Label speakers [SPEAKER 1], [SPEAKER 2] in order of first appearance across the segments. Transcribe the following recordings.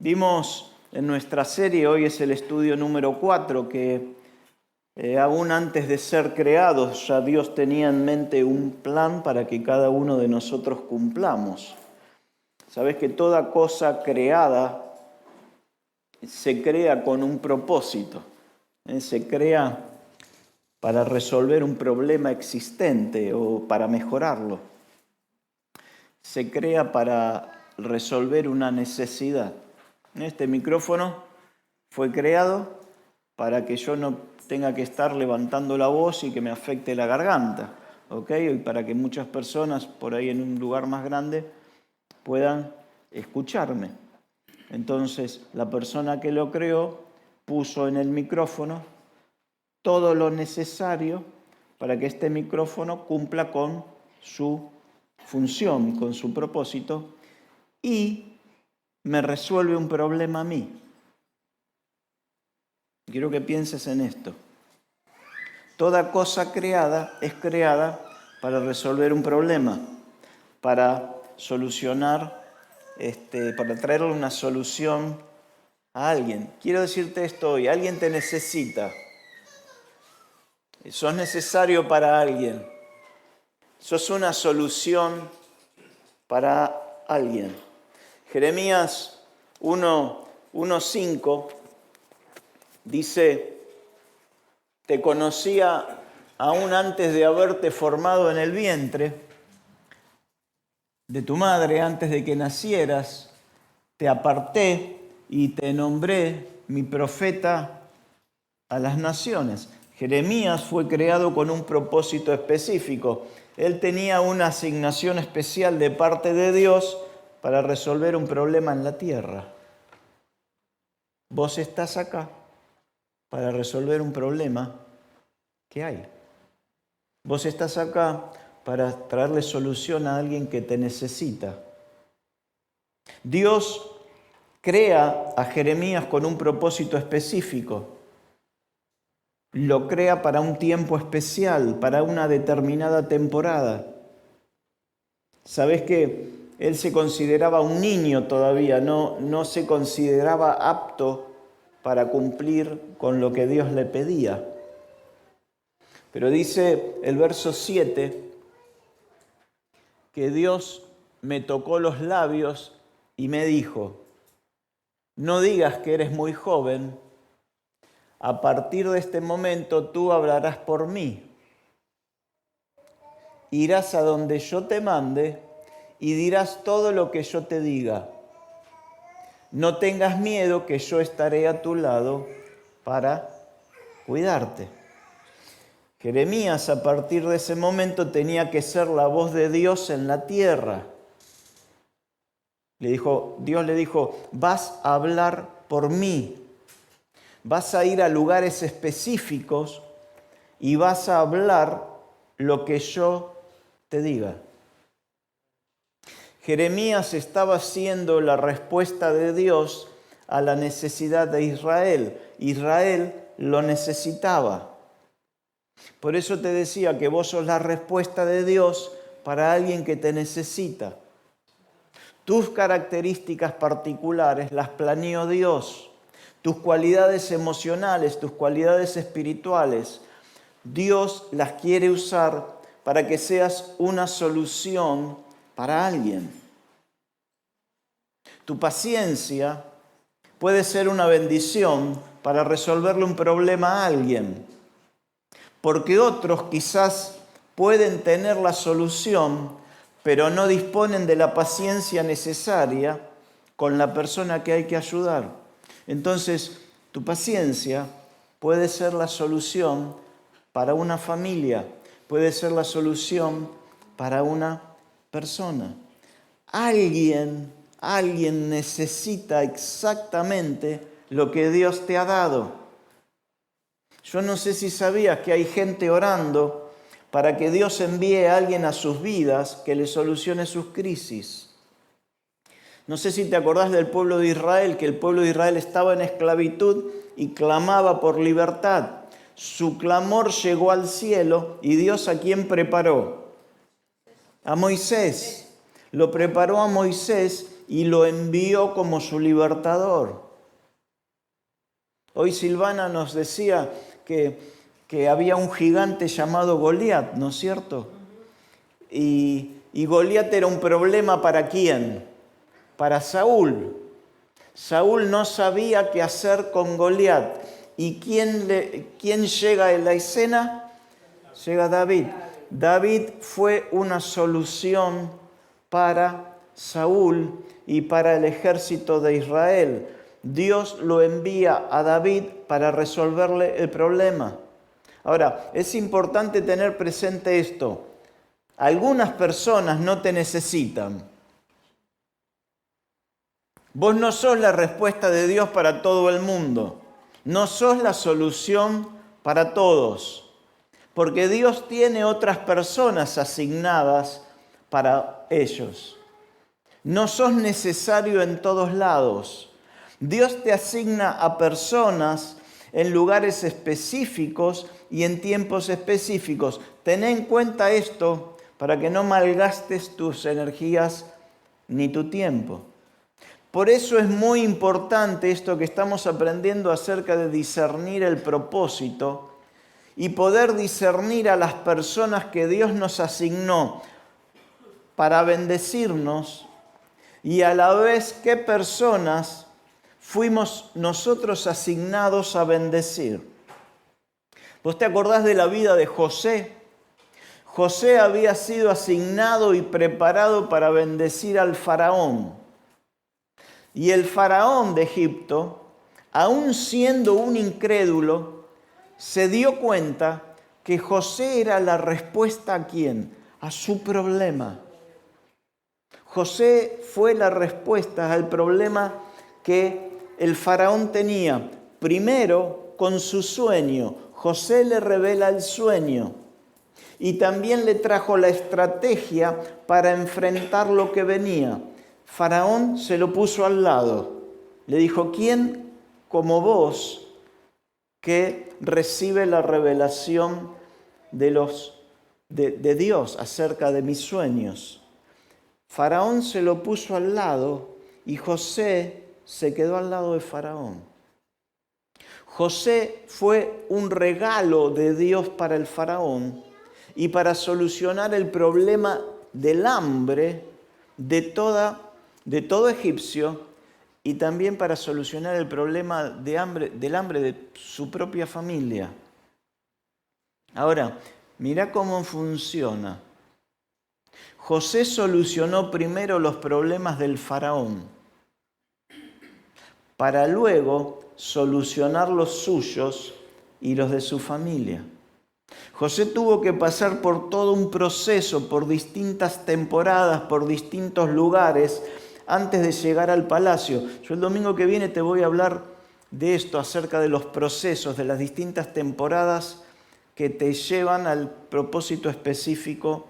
[SPEAKER 1] Vimos en nuestra serie, hoy es el estudio número 4, que aún antes de ser creados ya Dios tenía en mente un plan para que cada uno de nosotros cumplamos. Sabes que toda cosa creada se crea con un propósito, se crea para resolver un problema existente o para mejorarlo. Se crea para resolver una necesidad. Este micrófono fue creado para que yo no tenga que estar levantando la voz y que me afecte la garganta, ¿ok? Y para que muchas personas por ahí en un lugar más grande puedan escucharme. Entonces, la persona que lo creó puso en el micrófono todo lo necesario para que este micrófono cumpla con su función, con su propósito, y me resuelve un problema a mí. Quiero que pienses en esto. Toda cosa creada es creada para resolver un problema, para solucionar, para traerle una solución a alguien. Quiero decirte esto hoy, alguien te necesita. Sos necesario para alguien. Sos una solución para alguien. Jeremías 1:5 dice: te conocía aún antes de haberte formado en el vientre de tu madre, antes de que nacieras, te aparté y te nombré mi profeta a las naciones. Jeremías fue creado con un propósito específico. Él tenía una asignación especial de parte de Dios para resolver un problema en la tierra. Vos estás acá para resolver un problema que hay. Vos estás acá para traerle solución a alguien que te necesita. Dios crea a Jeremías con un propósito específico. Lo crea para un tiempo especial, para una determinada temporada. Sabés que él se consideraba un niño todavía, no se consideraba apto para cumplir con lo que Dios le pedía. Pero dice el verso 7 que Dios me tocó los labios y me dijo: no digas que eres muy joven, a partir de este momento tú hablarás por mí. Irás a donde yo te mande y dirás todo lo que yo te diga. No tengas miedo, que yo estaré a tu lado para cuidarte. Jeremías, a partir de ese momento, tenía que ser la voz de Dios en la tierra. Dios le dijo: vas a hablar por mí. Vas a ir a lugares específicos y vas a hablar lo que yo te diga. Jeremías estaba siendo la respuesta de Dios a la necesidad de Israel. Israel lo necesitaba. Por eso te decía que vos sos la respuesta de Dios para alguien que te necesita. Tus características particulares las planeó Dios. Tus cualidades emocionales, tus cualidades espirituales, Dios las quiere usar para que seas una solución para alguien. Tu paciencia puede ser una bendición para resolverle un problema a alguien, porque otros quizás pueden tener la solución, pero no disponen de la paciencia necesaria con la persona que hay que ayudar. Entonces, tu paciencia puede ser la solución para una familia, puede ser la solución para una persona. Alguien necesita exactamente lo que Dios te ha dado. Yo no sé si sabías que hay gente orando para que Dios envíe a alguien a sus vidas que le solucione sus crisis. No sé si te acordás del pueblo de Israel, que el pueblo de Israel estaba en esclavitud y clamaba por libertad. Su clamor llegó al cielo y Dios, ¿a quién preparó? A Moisés. Lo preparó a Moisés y lo envió como su libertador. Hoy Silvana nos decía que había un gigante llamado Goliat, ¿no es cierto? Y Goliat era un problema ¿para quién? Para Saúl. Saúl no sabía qué hacer con Goliat. ¿Y quién llega a la escena? Llega David. David fue una solución para Saúl y para el ejército de Israel. Dios lo envía a David para resolverle el problema. Ahora, es importante tener presente esto. Algunas personas no te necesitan. Vos no sos la respuesta de Dios para todo el mundo. No sos la solución para todos. Porque Dios tiene otras personas asignadas para ellos. No sos necesario en todos lados. Dios te asigna a personas en lugares específicos y en tiempos específicos. Ten en cuenta esto para que no malgastes tus energías ni tu tiempo. Por eso es muy importante esto que estamos aprendiendo acerca de discernir el propósito y poder discernir a las personas que Dios nos asignó para bendecirnos y a la vez qué personas fuimos nosotros asignados a bendecir. ¿Vos te acordás de la vida de José? José había sido asignado y preparado para bendecir al faraón. Y el faraón de Egipto, aun siendo un incrédulo, se dio cuenta que José era la respuesta ¿a quién? A su problema. José fue la respuesta al problema que el faraón tenía. Primero, con su sueño. José le revela el sueño. Y también le trajo la estrategia para enfrentar lo que venía. Faraón se lo puso al lado. Le dijo, ¿quién como vos que recibe la revelación de Dios acerca de mis sueños? Faraón se lo puso al lado y José se quedó al lado de Faraón. José fue un regalo de Dios para el faraón y para solucionar el problema del hambre de todo egipcio y también para solucionar el problema del hambre de su propia familia. Ahora, mirá cómo funciona. José solucionó primero los problemas del faraón para luego solucionar los suyos y los de su familia. José tuvo que pasar por todo un proceso, por distintas temporadas, por distintos lugares, antes de llegar al palacio. Yo el domingo que viene te voy a hablar de esto, acerca de los procesos, de las distintas temporadas que te llevan al propósito específico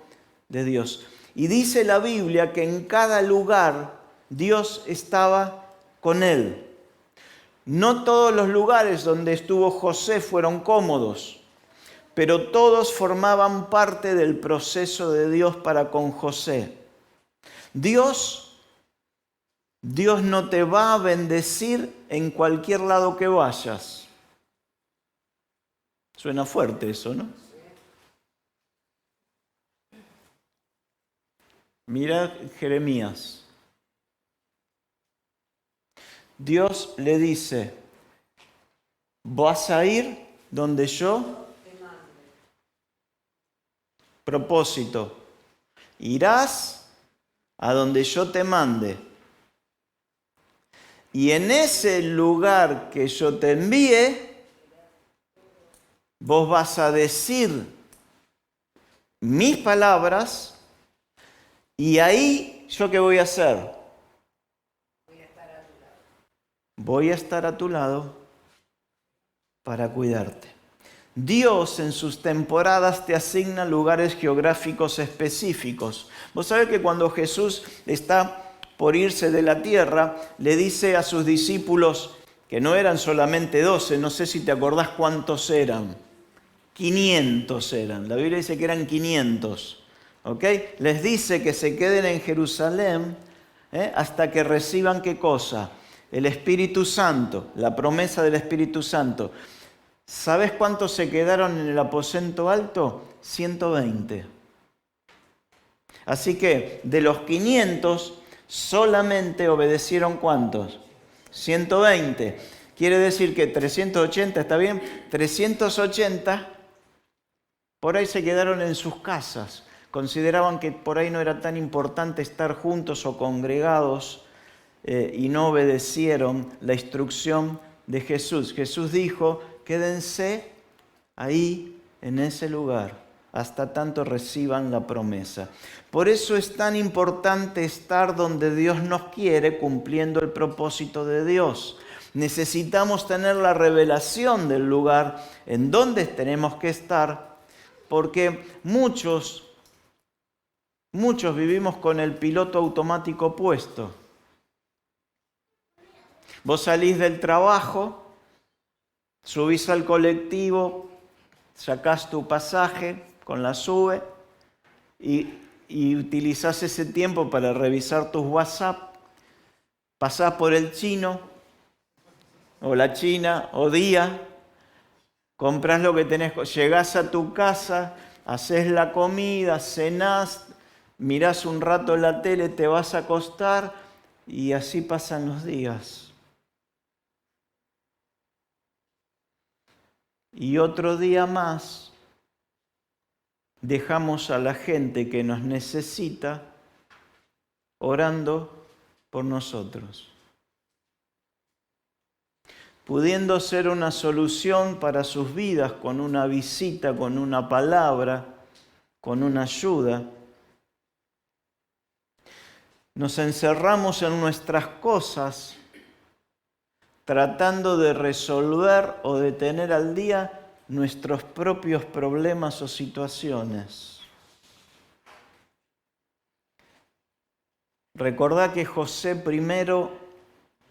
[SPEAKER 1] de Dios. Y dice la Biblia que en cada lugar Dios estaba con él. No todos los lugares donde estuvo José fueron cómodos, pero todos formaban parte del proceso de Dios para con José. Dios no te va a bendecir en cualquier lado que vayas. Suena fuerte eso, ¿no? Mira Jeremías. Dios le dice, vas a ir donde yo propósito. Irás a donde yo te mande. Y en ese lugar que yo te envíe, vos vas a decir mis palabras y ahí yo qué voy a hacer. Voy a estar a tu lado para cuidarte. Dios en sus temporadas te asigna lugares geográficos específicos. Vos sabés que cuando Jesús está por irse de la tierra, le dice a sus discípulos, que no eran solamente 12, no sé si te acordás cuántos eran, 500 eran, la Biblia dice que eran 500, ¿ok? Les dice que se queden en Jerusalén, hasta que reciban ¿qué cosa? El Espíritu Santo, la promesa del Espíritu Santo. ¿Sabes cuántos se quedaron en el aposento alto? 120. Así que de los 500 solamente obedecieron ¿cuántos? 120. Quiere decir que 380, ¿está bien? 380 por ahí se quedaron en sus casas. Consideraban que por ahí no era tan importante estar juntos o congregados y no obedecieron la instrucción de Jesús. Jesús dijo, quédense ahí en ese lugar hasta tanto reciban la promesa. Por eso es tan importante estar donde Dios nos quiere, cumpliendo el propósito de Dios. Necesitamos tener la revelación del lugar en donde tenemos que estar, porque muchos vivimos con el piloto automático puesto. Vos salís del trabajo, subís al colectivo, sacás tu pasaje con la SUBE y utilizás ese tiempo para revisar tus WhatsApp, pasás por el chino o la china o día, comprás lo que tenés, llegás a tu casa, haces la comida, cenás, mirás un rato la tele, te vas a acostar y así pasan los días. Y otro día más dejamos a la gente que nos necesita orando por nosotros, pudiendo ser una solución para sus vidas con una visita, con una palabra, con una ayuda. Nos encerramos en nuestras cosas tratando de resolver o de tener al día nuestros propios problemas o situaciones. Recordá que José primero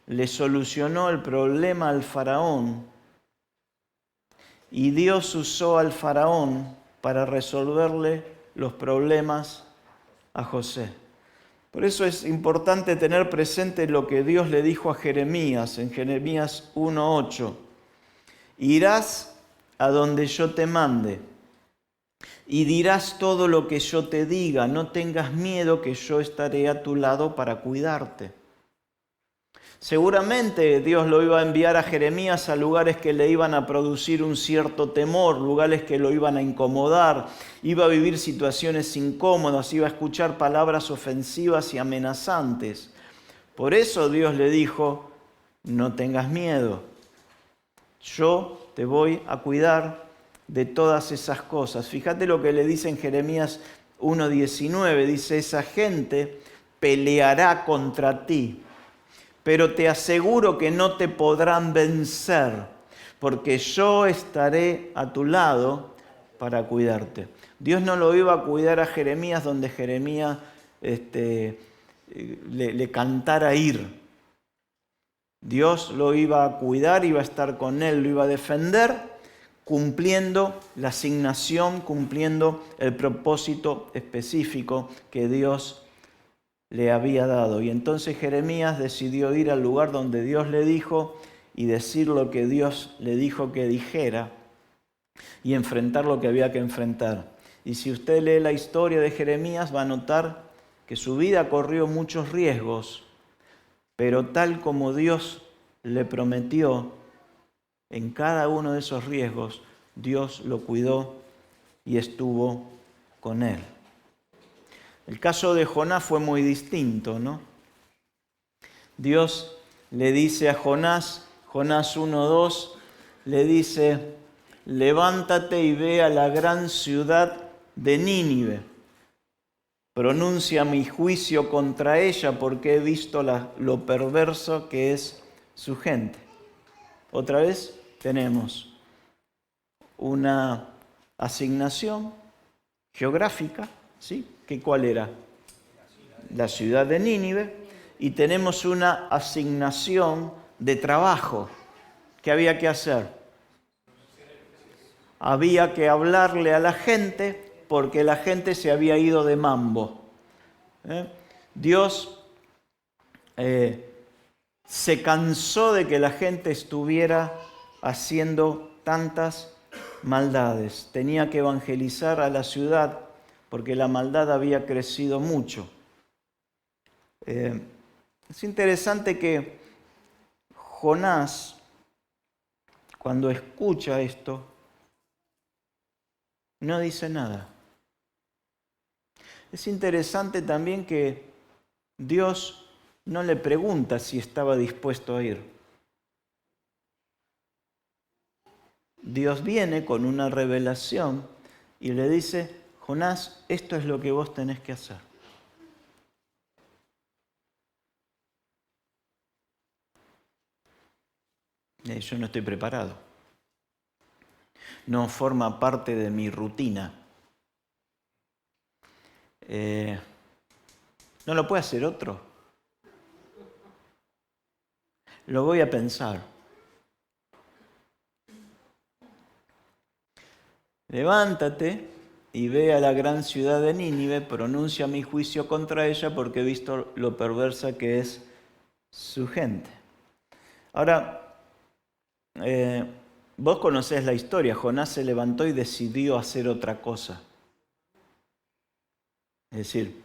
[SPEAKER 1] le solucionó el problema al faraón y Dios usó al faraón para resolverle los problemas a José. Por eso es importante tener presente lo que Dios le dijo a Jeremías en Jeremías 1:8. Irás a donde yo te mande y dirás todo lo que yo te diga. No tengas miedo, que yo estaré a tu lado para cuidarte. Seguramente Dios lo iba a enviar a Jeremías a lugares que le iban a producir un cierto temor, lugares que lo iban a incomodar, iba a vivir situaciones incómodas, iba a escuchar palabras ofensivas y amenazantes. Por eso Dios le dijo, no tengas miedo, yo te voy a cuidar de todas esas cosas. Fíjate lo que le dice en Jeremías 1:19, dice, esa gente peleará contra ti, pero te aseguro que no te podrán vencer, porque yo estaré a tu lado para cuidarte. Dios no lo iba a cuidar a Jeremías donde Jeremías le cantara ir. Dios lo iba a cuidar, iba a estar con él, lo iba a defender, cumpliendo la asignación, cumpliendo el propósito específico que Dios le había dado. Y entonces Jeremías decidió ir al lugar donde Dios le dijo y decir lo que Dios le dijo que dijera y enfrentar lo que había que enfrentar. Y si usted lee la historia de Jeremías va a notar que su vida corrió muchos riesgos, pero tal como Dios le prometió, en cada uno de esos riesgos Dios lo cuidó y estuvo con él. El caso de Jonás fue muy distinto, ¿no? Dios le dice a Jonás, Jonás 1:2, le dice, levántate y ve a la gran ciudad de Nínive. Pronuncia mi juicio contra ella porque he visto lo perverso que es su gente. Otra vez tenemos una asignación geográfica, ¿sí? ¿Cuál era? La ciudad de Nínive. Y tenemos una asignación de trabajo. ¿Qué había que hacer? Había que hablarle a la gente porque la gente se había ido de mambo. Dios se cansó de que la gente estuviera haciendo tantas maldades. Tenía que evangelizar a la ciudad porque la maldad había crecido mucho. Es interesante que Jonás, cuando escucha esto, no dice nada. Es interesante también que Dios no le pregunta si estaba dispuesto a ir. Dios viene con una revelación y le dice: Jonás, esto es lo que vos tenés que hacer. Yo no estoy preparado. No forma parte de mi rutina. ¿No lo puede hacer otro? Lo voy a pensar. Levántate y ve a la gran ciudad de Nínive, pronuncia mi juicio contra ella porque he visto lo perversa que es su gente. Ahora, vos conocés la historia. Jonás se levantó y decidió hacer otra cosa. Es decir,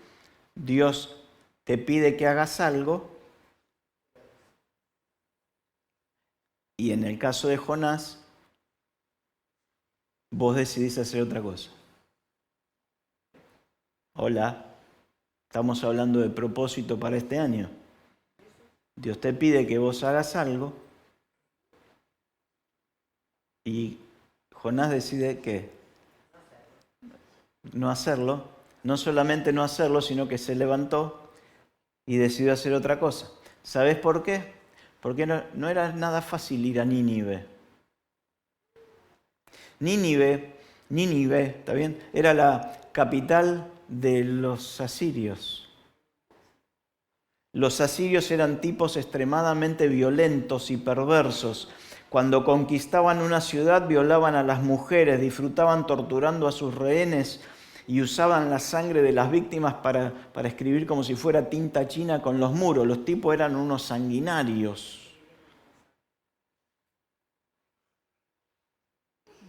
[SPEAKER 1] Dios te pide que hagas algo y en el caso de Jonás, vos decidís hacer otra cosa. Hola, estamos hablando de propósito para este año. Dios te pide que vos hagas algo y Jonás decide que no hacerlo. No solamente no hacerlo, sino que se levantó y decidió hacer otra cosa. ¿Sabés por qué? Porque no era nada fácil ir a Nínive. Nínive, ¿está bien? Era la capital de los asirios. Los asirios eran tipos extremadamente violentos y perversos. Cuando conquistaban una ciudad, violaban a las mujeres, disfrutaban torturando a sus rehenes y usaban la sangre de las víctimas para escribir como si fuera tinta china con los muros. Los tipos eran unos sanguinarios.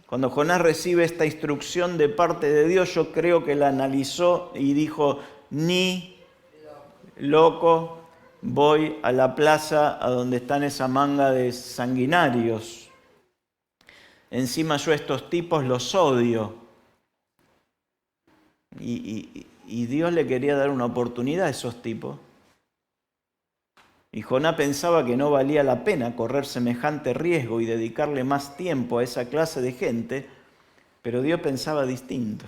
[SPEAKER 1] Cuando Jonás recibe esta instrucción de parte de Dios, yo creo que la analizó y dijo: ni loco voy a la plaza a donde están esa manga de sanguinarios. Encima yo a estos tipos los odio. Y Dios le quería dar una oportunidad a esos tipos. Y Jonás pensaba que no valía la pena correr semejante riesgo y dedicarle más tiempo a esa clase de gente, pero Dios pensaba distinto.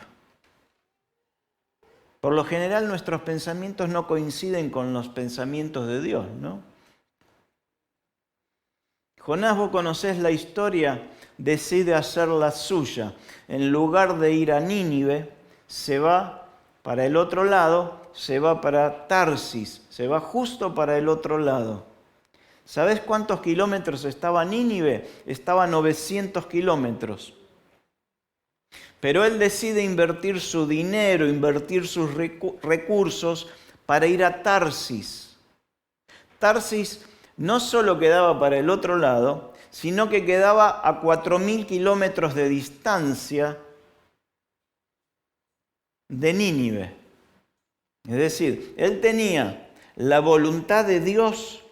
[SPEAKER 1] Por lo general nuestros pensamientos no coinciden con los pensamientos de Dios, ¿no? Jonás, vos conocés la historia, decide hacer la suya. En lugar de ir a Nínive, se va para el otro lado, se va para Tarsis, se va justo para el otro lado. ¿Sabés cuántos kilómetros estaba Nínive? Estaba a 900 kilómetros. Pero él decide invertir su dinero, invertir sus recursos para ir a Tarsis. Tarsis no solo quedaba para el otro lado, sino que quedaba a 4.000 kilómetros de distancia de Nínive. Es decir, él tenía la voluntad de Dios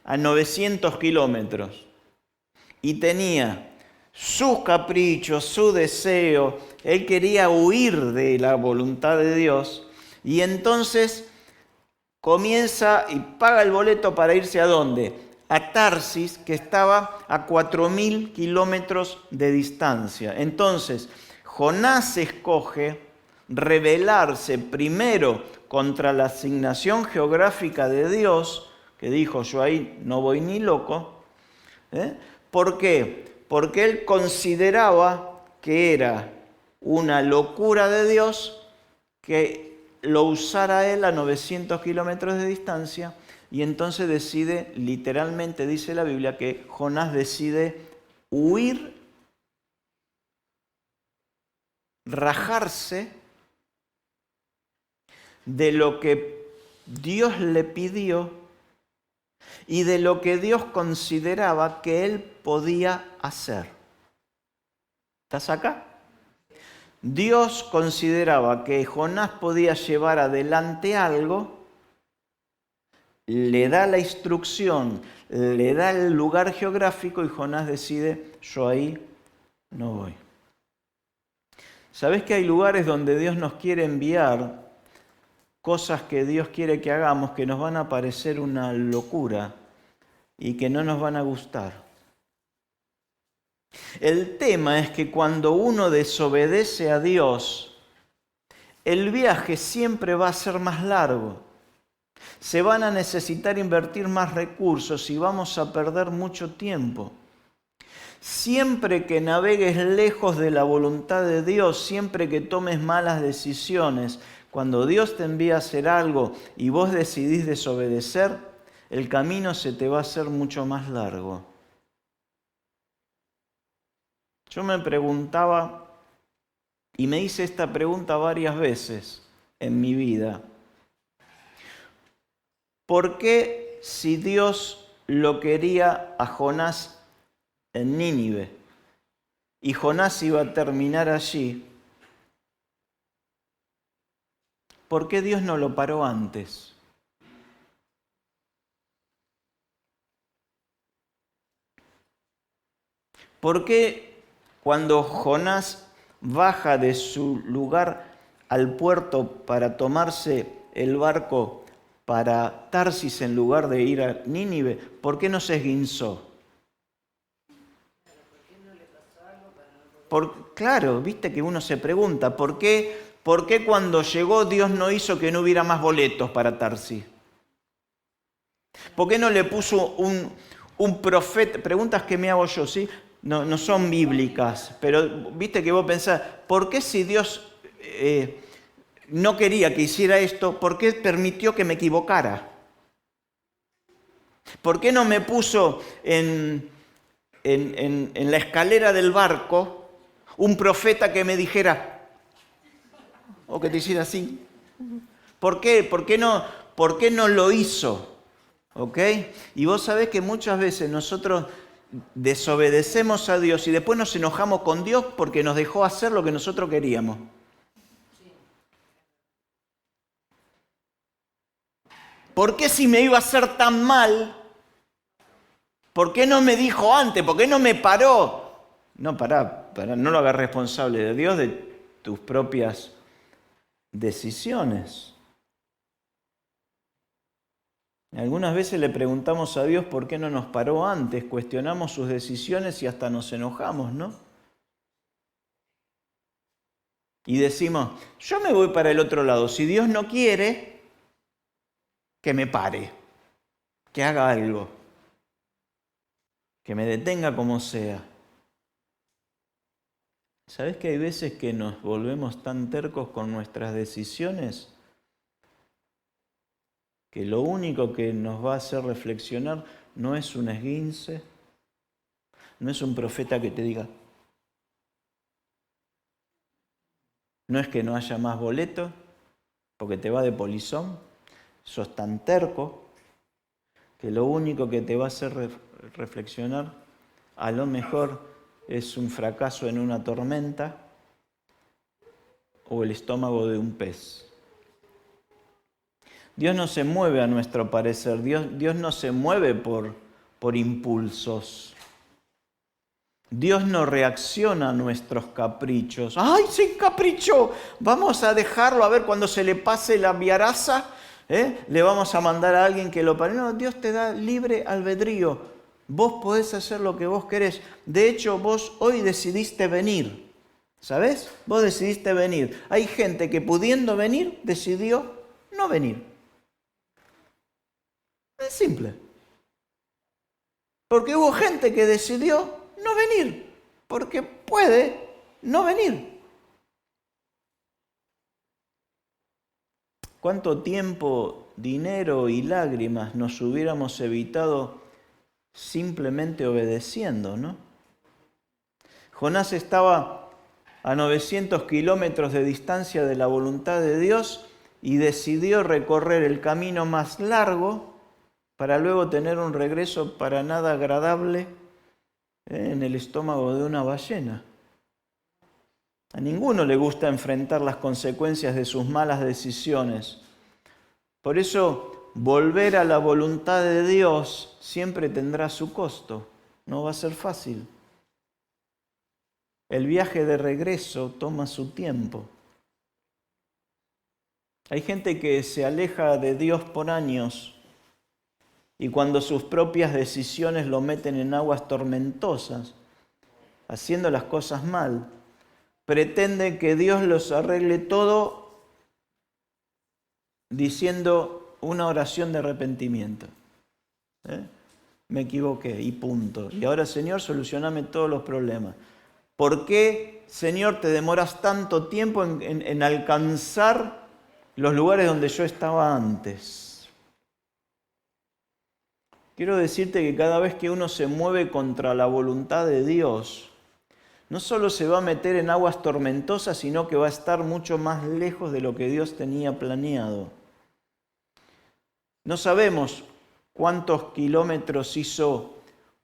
[SPEAKER 1] a 900 kilómetros y tenía sus caprichos, su deseo. Él quería huir de la voluntad de Dios y entonces comienza y paga el boleto para irse ¿a dónde? A Tarsis, que estaba a 4.000 kilómetros de distancia. Entonces, Jonás escoge rebelarse primero contra la asignación geográfica de Dios, que dijo: yo ahí no voy ni loco. ¿Por qué? Porque él consideraba que era una locura de Dios que lo usara él a 900 kilómetros de distancia, y entonces decide, literalmente dice la Biblia, que Jonás decide huir, rajarse de lo que Dios le pidió y de lo que Dios consideraba que él podía hacer. ¿Estás acá? Dios consideraba que Jonás podía llevar adelante algo, le da la instrucción, le da el lugar geográfico y Jonás decide, yo ahí no voy. ¿Sabés que hay lugares donde Dios nos quiere enviar cosas que Dios quiere que hagamos que nos van a parecer una locura y que no nos van a gustar? El tema es que cuando uno desobedece a Dios, el viaje siempre va a ser más largo. Se van a necesitar invertir más recursos y vamos a perder mucho tiempo. Siempre que navegues lejos de la voluntad de Dios, siempre que tomes malas decisiones, cuando Dios te envía a hacer algo y vos decidís desobedecer, el camino se te va a hacer mucho más largo. Yo me preguntaba, y me hice esta pregunta varias veces en mi vida, ¿por qué si Dios lo quería a Jonás en Nínive y Jonás iba a terminar allí, por qué Dios no lo paró antes? ¿Por qué cuando Jonás baja de su lugar al puerto para tomarse el barco para Tarsis en lugar de ir a Nínive, por qué no se esguinzó? Claro, viste que uno se pregunta, ¿por qué cuando llegó Dios no hizo que no hubiera más boletos para Tarsis? ¿Por qué no le puso un profeta? Preguntas que me hago yo, ¿sí? No son bíblicas, pero viste que vos pensás, ¿por qué si Dios no quería que hiciera esto, por qué permitió que me equivocara? ¿Por qué no me puso en la escalera del barco un profeta que me dijera, o que te hiciera así? ¿Por qué? ¿Por qué no lo hizo? ¿Ok? Y vos sabés que muchas veces nosotros desobedecemos a Dios y después nos enojamos con Dios porque nos dejó hacer lo que nosotros queríamos. ¿Por qué si me iba a hacer tan mal? ¿Por qué no me dijo antes? ¿Por qué no me paró? No, pará, no lo hagas responsable de Dios, de tus propias decisiones. Algunas veces le preguntamos a Dios por qué no nos paró antes, cuestionamos sus decisiones y hasta nos enojamos, ¿no? Y decimos, yo me voy para el otro lado, si Dios no quiere, que me pare, que haga algo, que me detenga como sea. ¿Sabés que hay veces que nos volvemos tan tercos con nuestras decisiones que lo único que nos va a hacer reflexionar no es un esguince, no es un profeta que te diga, no es que no haya más boleto, porque te va de polizón, sos tan terco que lo único que te va a hacer reflexionar a lo mejor es un fracaso en una tormenta o el estómago de un pez. Dios no se mueve a nuestro parecer, Dios no se mueve por impulsos. Dios no reacciona a nuestros caprichos. ¡Ay, se encaprichó! Vamos a dejarlo, a ver cuando se le pase la viaraza, le vamos a mandar a alguien que lo pare. No, Dios te da libre albedrío. Vos podés hacer lo que vos querés. De hecho, vos hoy decidiste venir. ¿Sabés? Vos decidiste venir. Hay gente que pudiendo venir, decidió no venir. Es simple. Porque hubo gente que decidió no venir, porque puede no venir. ¿Cuánto tiempo, dinero y lágrimas nos hubiéramos evitado simplemente obedeciendo, no? Jonás estaba a 900 kilómetros de distancia de la voluntad de Dios y decidió recorrer el camino más largo para luego tener un regreso para nada agradable en el estómago de una ballena. A ninguno le gusta enfrentar las consecuencias de sus malas decisiones. Por eso, volver a la voluntad de Dios siempre tendrá su costo. No va a ser fácil. El viaje de regreso toma su tiempo. Hay gente que se aleja de Dios por años y cuando sus propias decisiones lo meten en aguas tormentosas, haciendo las cosas mal, pretende que Dios los arregle todo diciendo una oración de arrepentimiento. Me equivoqué y punto. Y ahora, Señor, solucioname todos los problemas. ¿Por qué, Señor, te demoras tanto tiempo en alcanzar los lugares donde yo estaba antes? Quiero decirte que cada vez que uno se mueve contra la voluntad de Dios, no solo se va a meter en aguas tormentosas, sino que va a estar mucho más lejos de lo que Dios tenía planeado. No sabemos cuántos kilómetros hizo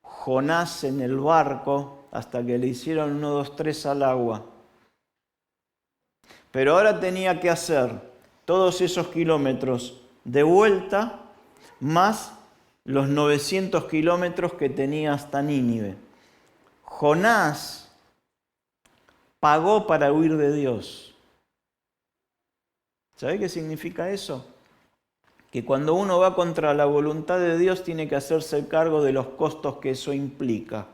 [SPEAKER 1] Jonás en el barco hasta que le hicieron 1, 2, 3 al agua. Pero ahora tenía que hacer todos esos kilómetros de vuelta, más los 900 kilómetros que tenía hasta Nínive. Jonás pagó para huir de Dios. ¿Sabe qué significa eso? Que cuando uno va contra la voluntad de Dios tiene que hacerse cargo de los costos que eso implica.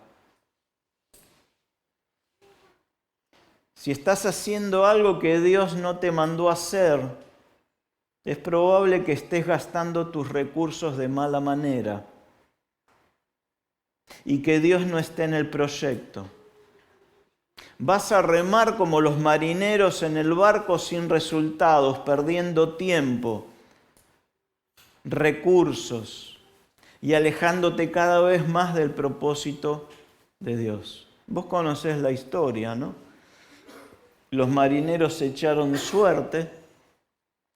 [SPEAKER 1] Si estás haciendo algo que Dios no te mandó a hacer, es probable que estés gastando tus recursos de mala manera y que Dios no esté en el proyecto. Vas a remar como los marineros en el barco sin resultados, perdiendo tiempo, recursos y alejándote cada vez más del propósito de Dios. Vos conocés la historia, ¿no? Los marineros echaron suerte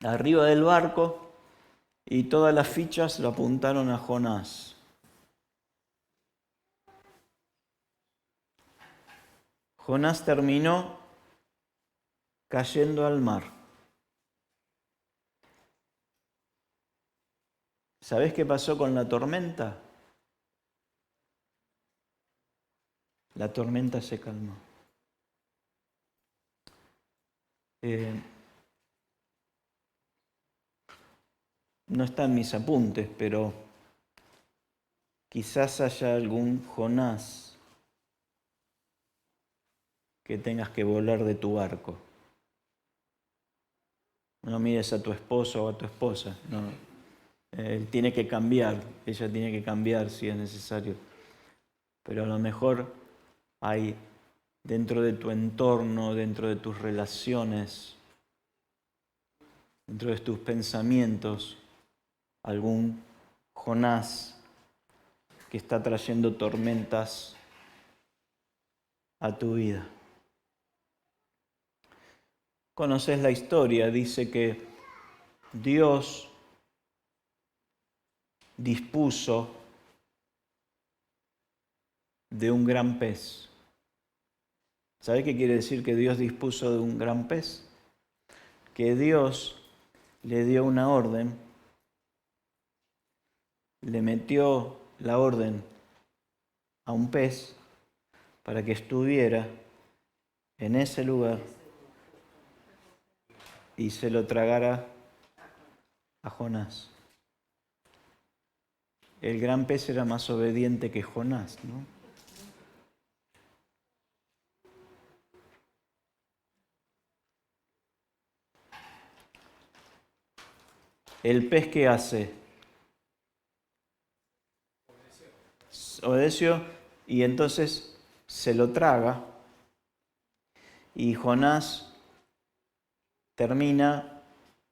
[SPEAKER 1] arriba del barco y todas las fichas lo apuntaron a Jonás. Jonás terminó cayendo al mar. ¿Sabés qué pasó con la tormenta? La tormenta se calmó. No está en mis apuntes, pero quizás haya algún Jonás que tengas que volar de tu barco. No mires a tu esposo o a tu esposa. No. Él tiene que cambiar, ella tiene que cambiar si es necesario. Pero a lo mejor hay dentro de tu entorno, dentro de tus relaciones, dentro de tus pensamientos, algún Jonás que está trayendo tormentas a tu vida. Conoces la historia, dice que Dios dispuso de un gran pez. ¿Sabe qué quiere decir que Dios dispuso de un gran pez? Que Dios le dio una orden, le metió la orden a un pez para que estuviera en ese lugar y se lo tragara a Jonás. El gran pez era más obediente que Jonás, ¿no? ¿El pez qué hace? Obedeció y entonces se lo traga y Jonás termina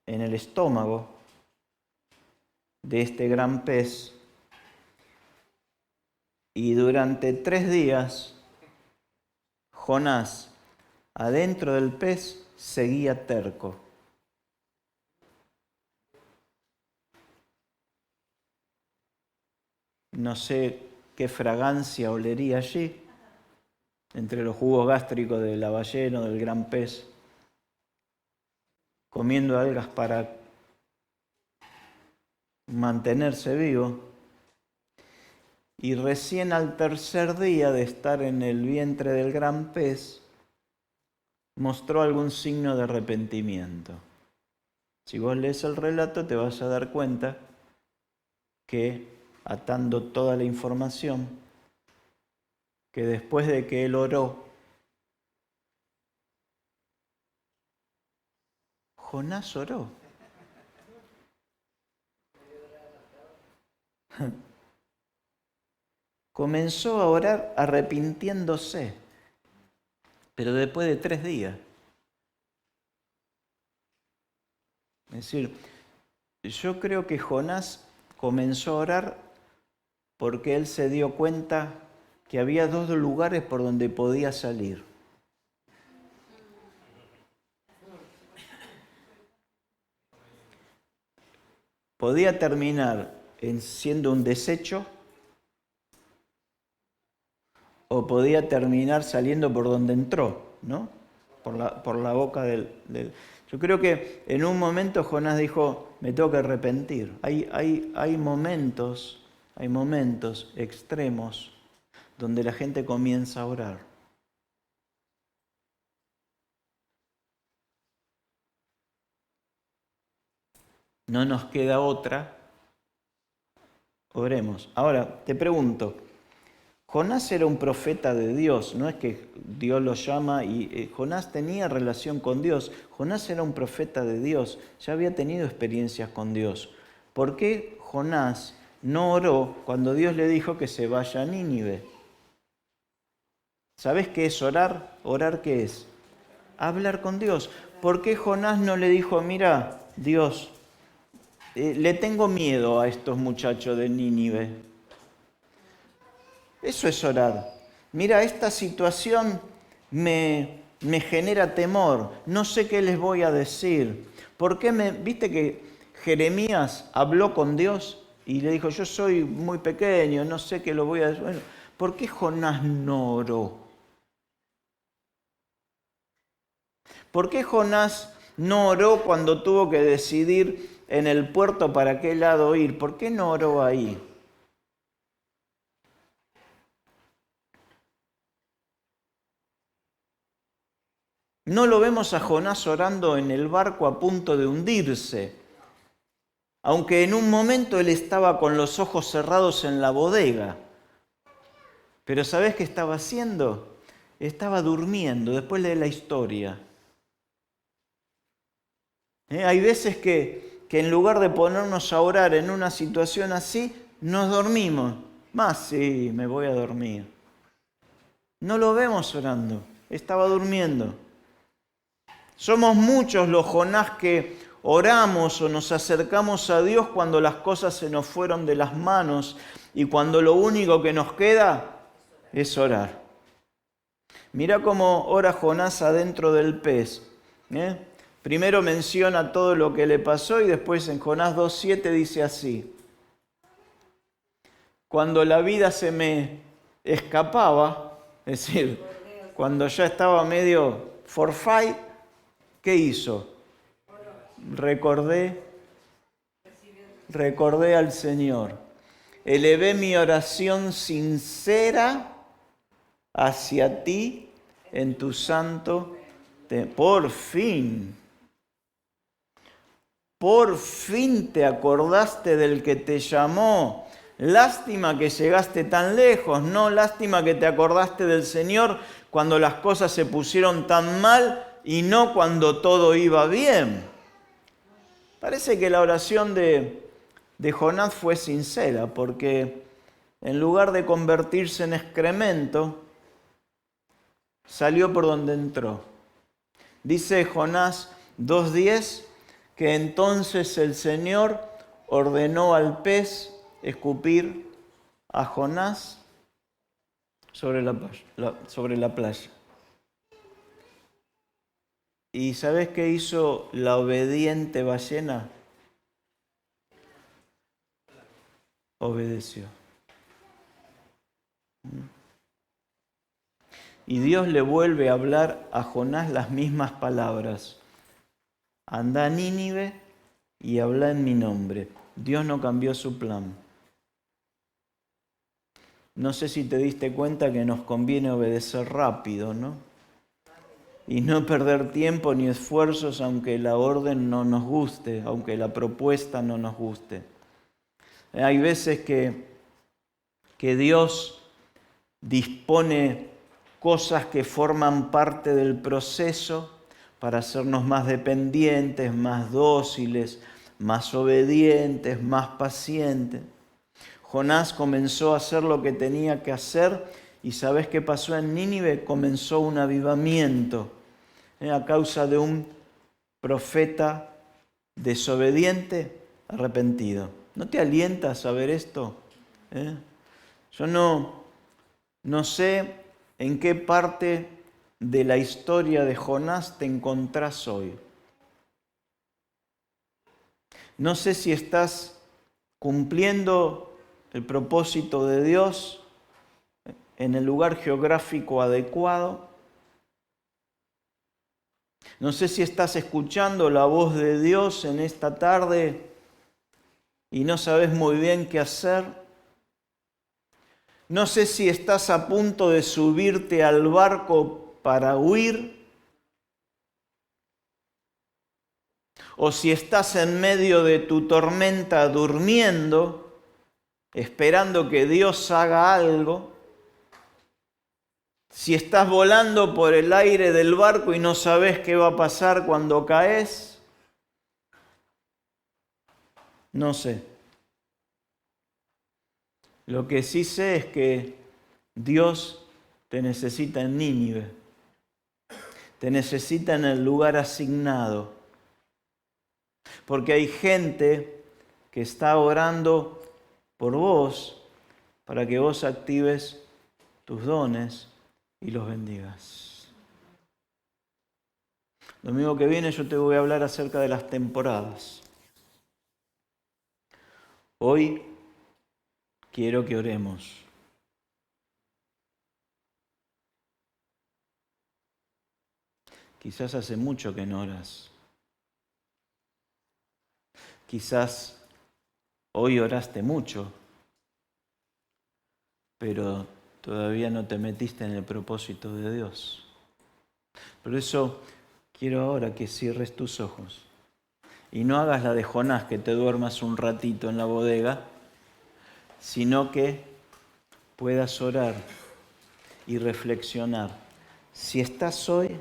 [SPEAKER 1] en el estómago de este gran pez y durante 3 días Jonás adentro del pez seguía terco. no sé qué fragancia olería allí, entre los jugos gástricos de la ballena o del gran pez, comiendo algas para mantenerse vivo. Y recién al tercer día de estar en el vientre del gran pez, mostró algún signo de arrepentimiento. Si vos lees el relato te vas a dar cuenta que, atando toda la información, que después de que él oró, Jonás oró. Comenzó a orar arrepintiéndose, pero después de 3 días. Es decir, yo creo que Jonás comenzó a orar porque él se dio cuenta que había 2 lugares por donde podía salir. Podía terminar siendo un desecho o podía terminar saliendo por donde entró, ¿no? Por la boca del... Yo creo que en un momento Jonás dijo, me tengo que arrepentir. Hay momentos extremos donde la gente comienza a orar. No nos queda otra, oremos. Ahora, te pregunto, Jonás era un profeta de Dios, no es que Dios lo llama y Jonás tenía relación con Dios. Jonás era un profeta de Dios, ya había tenido experiencias con Dios. ¿Por qué Jonás no oró cuando Dios le dijo que se vaya a Nínive? ¿Sabes qué es orar? ¿Orar qué es? Hablar con Dios. ¿Por qué Jonás no le dijo, mira, Dios, le tengo miedo a estos muchachos de Nínive? Eso es orar. Mira, esta situación me genera temor. No sé qué les voy a decir. ¿Por qué viste que Jeremías habló con Dios y le dijo, yo soy muy pequeño, no sé qué lo voy a decir? Bueno, ¿por qué Jonás no oró? ¿Por qué Jonás no oró cuando tuvo que decidir en el puerto para qué lado ir? ¿Por qué no oró ahí? No lo vemos a Jonás orando en el barco a punto de hundirse, aunque en un momento él estaba con los ojos cerrados en la bodega. Pero ¿sabés qué estaba haciendo? Estaba durmiendo, después lee la historia. Hay veces que en lugar de ponernos a orar en una situación así, nos dormimos. Más sí, me voy a dormir. No lo vemos orando, estaba durmiendo. Somos muchos los Jonás que oramos o nos acercamos a Dios cuando las cosas se nos fueron de las manos y cuando lo único que nos queda es orar. Mirá cómo ora Jonás adentro del pez. Primero menciona todo lo que le pasó y después en Jonás 2:7 dice así. Cuando la vida se me escapaba, es decir, cuando ya estaba medio forfait, ¿qué hizo? Recordé al Señor. Elevé mi oración sincera hacia ti en tu santo templo. Por fin te acordaste del que te llamó. Lástima que llegaste tan lejos, no lástima que te acordaste del Señor cuando las cosas se pusieron tan mal y no cuando todo iba bien. Parece que la oración de Jonás fue sincera, porque en lugar de convertirse en excremento, salió por donde entró. Dice Jonás 2:10 que entonces el Señor ordenó al pez escupir a Jonás sobre la playa. ¿Y sabes qué hizo la obediente ballena? Obedeció. Y Dios le vuelve a hablar a Jonás las mismas palabras. Anda a Nínive y habla en mi nombre. Dios no cambió su plan. No sé si te diste cuenta que nos conviene obedecer rápido, ¿no? Y no perder tiempo ni esfuerzos aunque la orden no nos guste, aunque la propuesta no nos guste. Hay veces que Dios dispone cosas que forman parte del proceso para hacernos más dependientes, más dóciles, más obedientes, más pacientes. Jonás comenzó a hacer lo que tenía que hacer y ¿sabes qué pasó en Nínive? Comenzó un avivamiento a causa de un profeta desobediente, arrepentido. ¿No te alienta a saber esto? Yo no sé en qué parte de la historia de Jonás te encontrás hoy. No sé si estás cumpliendo el propósito de Dios en el lugar geográfico adecuado. No sé si estás escuchando la voz de Dios en esta tarde y no sabes muy bien qué hacer. No sé si estás a punto de subirte al barco para huir o si estás en medio de tu tormenta durmiendo, esperando que Dios haga algo. Si estás volando por el aire del barco y no sabes qué va a pasar cuando caes, no sé. Lo que sí sé es que Dios te necesita en Nínive, te necesita en el lugar asignado, porque hay gente que está orando por vos para que vos actives tus dones y los bendigas. El domingo que viene yo te voy a hablar acerca de las temporadas. Hoy quiero que oremos. Quizás hace mucho que no oras. Quizás hoy oraste mucho, pero todavía no te metiste en el propósito de Dios. Por eso quiero ahora que cierres tus ojos y no hagas la de Jonás, que te duermas un ratito en la bodega, sino que puedas orar y reflexionar. Si estás hoy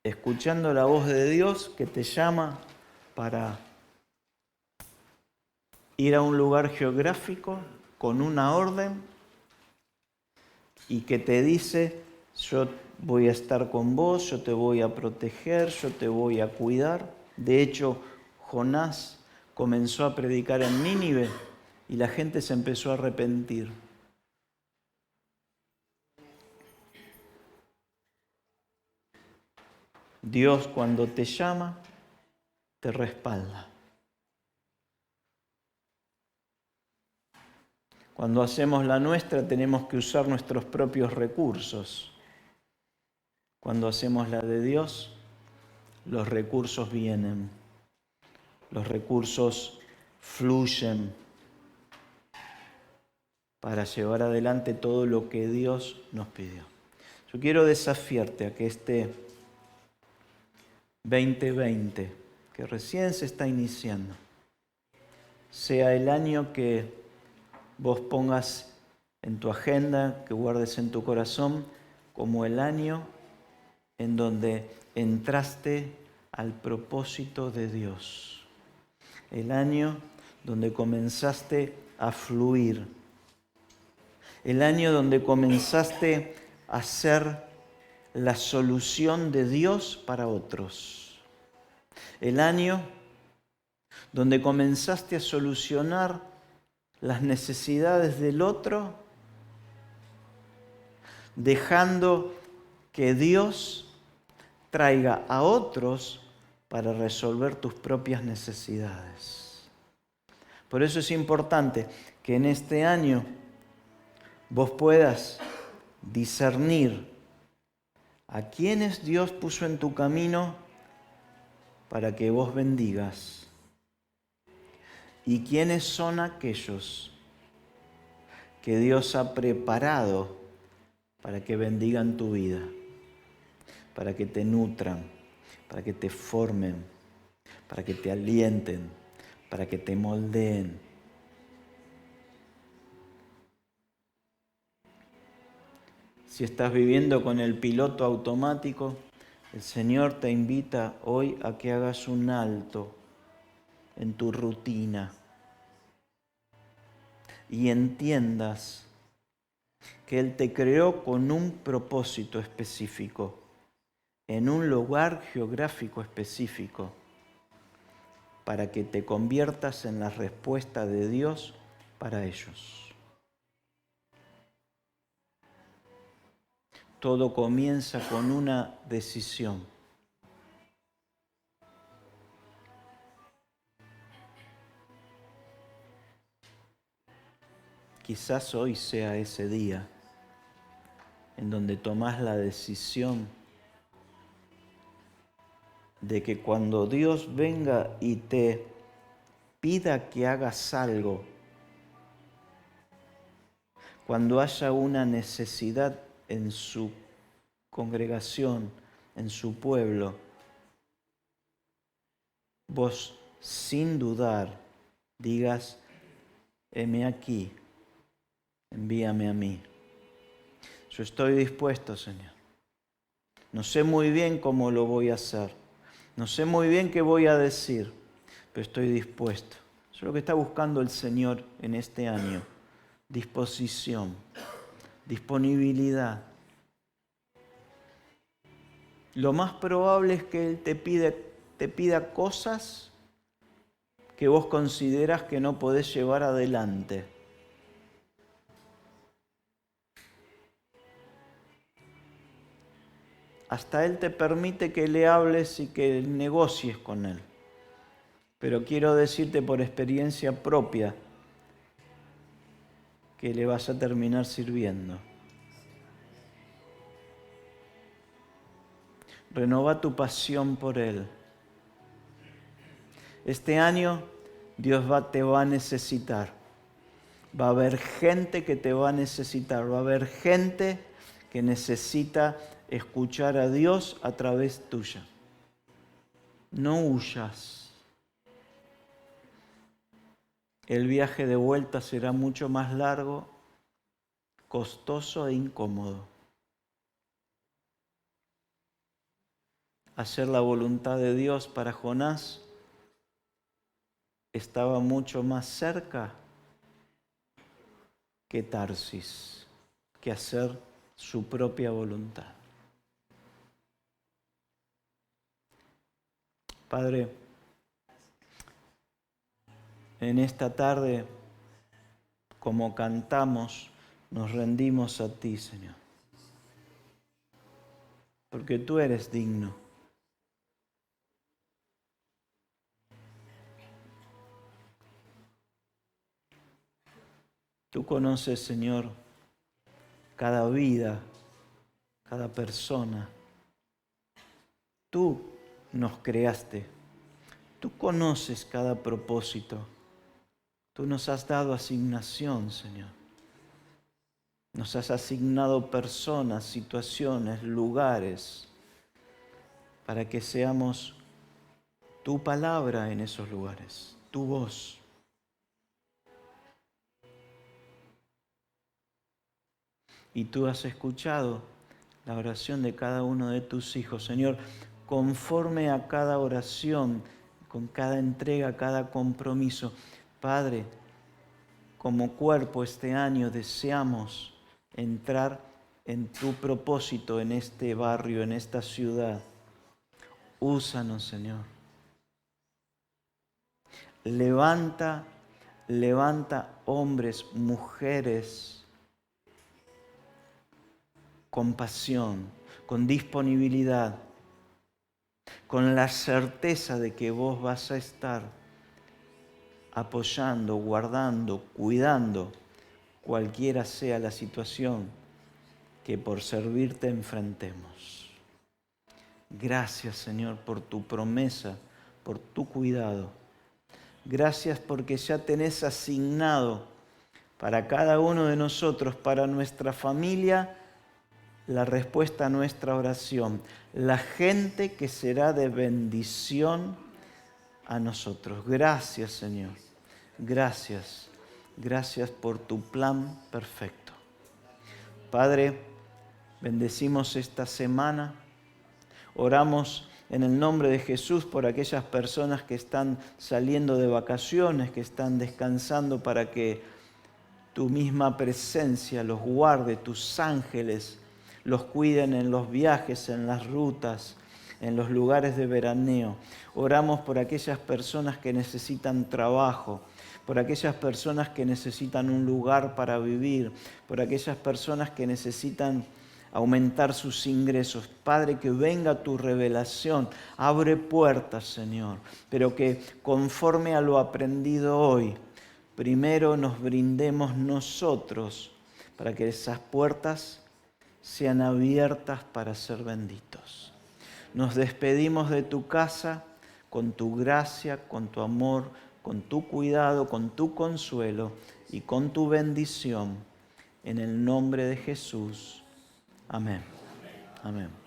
[SPEAKER 1] escuchando la voz de Dios que te llama para ir a un lugar geográfico con una orden y que te dice, yo voy a estar con vos, yo te voy a proteger, yo te voy a cuidar. De hecho, Jonás comenzó a predicar en Nínive y la gente se empezó a arrepentir. Dios, cuando te llama, te respalda. Cuando hacemos la nuestra, tenemos que usar nuestros propios recursos. Cuando hacemos la de Dios, los recursos vienen. Los recursos fluyen para llevar adelante todo lo que Dios nos pidió. Yo quiero desafiarte a que este 2020, que recién se está iniciando, sea el año que vos pongas en tu agenda, que guardes en tu corazón, como el año en donde entraste al propósito de Dios. El año donde comenzaste a fluir. El año donde comenzaste a ser la solución de Dios para otros. El año donde comenzaste a solucionar las necesidades del otro, dejando que Dios traiga a otros para resolver tus propias necesidades. Por eso es importante que en este año vos puedas discernir a quienes Dios puso en tu camino para que vos bendigas y quiénes son aquellos que Dios ha preparado para que bendigan tu vida, para que te nutran, para que te formen, para que te alienten, para que te moldeen. Si estás viviendo con el piloto automático, el Señor te invita hoy a que hagas un alto en tu rutina y entiendas que Él te creó con un propósito específico, en un lugar geográfico específico, para que te conviertas en la respuesta de Dios para ellos. Todo comienza con una decisión. Quizás hoy sea ese día en donde tomás la decisión de que cuando Dios venga y te pida que hagas algo, cuando haya una necesidad en su congregación, en su pueblo, vos sin dudar digas, heme aquí, envíame a mí. Yo estoy dispuesto, Señor. No sé muy bien cómo lo voy a hacer. No sé muy bien qué voy a decir, pero estoy dispuesto. Eso es lo que está buscando el Señor en este año. Disposición, disponibilidad. Lo más probable es que Él te pida cosas que vos consideras que no podés llevar adelante. Hasta Él te permite que le hables y que negocies con Él. Pero quiero decirte por experiencia propia que le vas a terminar sirviendo. Renova tu pasión por Él. Este año Dios te va a necesitar. Va a haber gente que te va a necesitar. Va a haber gente que necesita escuchar a Dios a través tuya. No huyas. El viaje de vuelta será mucho más largo, costoso e incómodo. Hacer la voluntad de Dios para Jonás estaba mucho más cerca que Tarsis, que hacer su propia voluntad. Padre, en esta tarde, como cantamos, nos rendimos a ti, Señor, porque tú eres digno. Tú conoces, Señor, cada vida, cada persona. Tú nos creaste. Tú conoces cada propósito. Tú nos has dado asignación, Señor. Nos has asignado personas, situaciones, lugares, para que seamos tu palabra en esos lugares, tu voz. Y tú has escuchado la oración de cada uno de tus hijos, Señor, conforme a cada oración, con cada entrega, cada compromiso. Padre, como cuerpo este año deseamos entrar en tu propósito en este barrio, en esta ciudad. Úsanos, Señor. Levanta hombres, mujeres, con pasión, con disponibilidad, con la certeza de que vos vas a estar apoyando, guardando, cuidando cualquiera sea la situación que por servirte enfrentemos. Gracias, Señor, por tu promesa, por tu cuidado. Gracias porque ya tenés asignado para cada uno de nosotros, para nuestra familia, la respuesta a nuestra oración. La gente que será de bendición a nosotros. Gracias, Señor. Gracias. Gracias por tu plan perfecto. Padre, bendecimos esta semana. Oramos en el nombre de Jesús por aquellas personas que están saliendo de vacaciones, que están descansando, para que tu misma presencia los guarde, tus ángeles los cuiden en los viajes, en las rutas, en los lugares de veraneo. Oramos por aquellas personas que necesitan trabajo, por aquellas personas que necesitan un lugar para vivir, por aquellas personas que necesitan aumentar sus ingresos. Padre, que venga tu revelación, abre puertas, Señor, pero que conforme a lo aprendido hoy, primero nos brindemos nosotros para que esas puertas sean abiertas para ser benditos. Nos despedimos de tu casa con tu gracia, con tu amor, con tu cuidado, con tu consuelo y con tu bendición. En el nombre de Jesús. Amén. Amén.